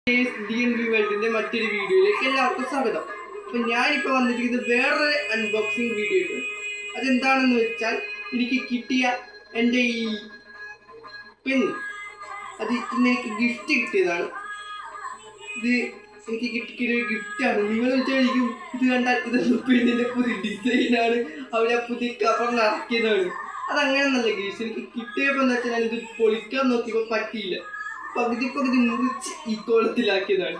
DNB വേൾഡിന്റെ മറ്റൊരു വീഡിയോയിലേക്ക് എല്ലാവർക്കും സ്വാഗതം. അപ്പം ഞാനിപ്പോൾ വന്നിരിക്കുന്നത് വേറൊരു അൺബോക്സിങ് വീഡിയോ ആണ്. അതെന്താണെന്ന് വെച്ചാൽ എനിക്ക് കിട്ടിയ എൻ്റെ ഈ പെൻ, അത് ഇന്ന് എനിക്ക് ഗിഫ്റ്റ് കിട്ടിയതാണ്. ഇത് എനിക്ക് കിട്ടിയൊരു ഗിഫ്റ്റാണ്. നിങ്ങൾ വിചാരിക്കും ഇത് കണ്ടാൽ ഇതൊന്നും പെണ്ണിൻ്റെ പുതിയ ഡിസൈനാണ്, അവിടെ പുതിയ കവറിൽ ഇറക്കിയതാണ്. അതങ്ങനെ നല്ല ഗിഫ്റ്റ് എനിക്ക് കിട്ടിയപ്പോൾ എന്ന് വെച്ചാൽ ഞാനിത് പൊളിക്കാൻ നോക്കിയപ്പോൾ പറ്റിയില്ല. പകുതി മുറിച്ച് ഈ കോളത്തിലാക്കിയതാണ്.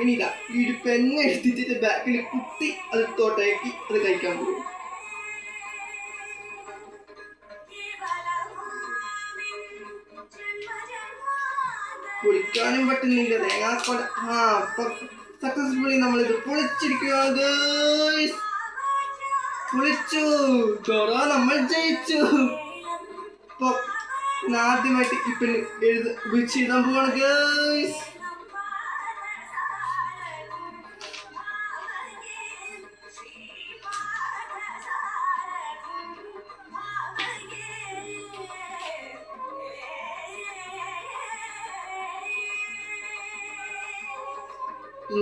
ഇനിതാ ഈ ഒരു പെന്ന് എടുത്തിട്ട് ബാക്കിൽ കുത്തി അത് തോട്ടയാക്കി അത് കഴിക്കാൻ പോകും. പൊളിക്കാനും പറ്റുന്നില്ല തേങ്ങാക്കോല. സക്സസ്ഫുള്ളി നമ്മളിത് പൊളിച്ചിരിക്കുകയാണ്. പൊളിച്ചു, നമ്മൾ ജയിച്ചു. ഇപ്പൊ ആദ്യമായിട്ട് ഇപ്പൊ ഉപയോഗിച്ച് എഴുതാൻ പോവാണ് ഗേയ്സ്.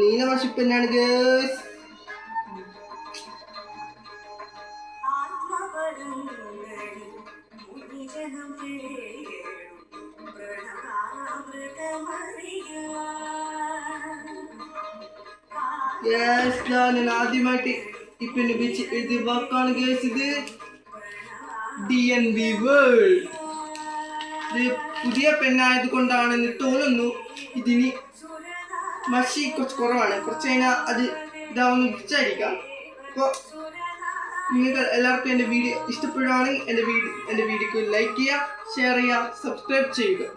നീല വർഷിപ്പന്നാണ് ഗേയ്സ്. ഞാൻ ആദ്യമായിട്ട് ഇപ്പൊ ഉപയോഗിച്ച് എഴുതിയ വാക്കാണ് ഗേസ്. ഇത് DNB വേൾഡ്. ഇത് പുതിയ പെന്നായത് കൊണ്ടാണെന്ന് തോന്നുന്നു. ഇതിന് മഷി കുറച്ച് കുറവാണ്. കുറച്ച് കഴിഞ്ഞാൽ അത് ഇതാവുന്ന വിചാരിക്കാം. അപ്പോൾ നിങ്ങൾക്ക് എല്ലാവർക്കും എൻ്റെ വീഡിയോ ഇഷ്ടപ്പെടുകയാണെങ്കിൽ എൻ്റെ വീഡിയോക്ക് ലൈക്ക് ചെയ്യുക, ഷെയർ ചെയ്യുക, സബ്സ്ക്രൈബ് ചെയ്യുക.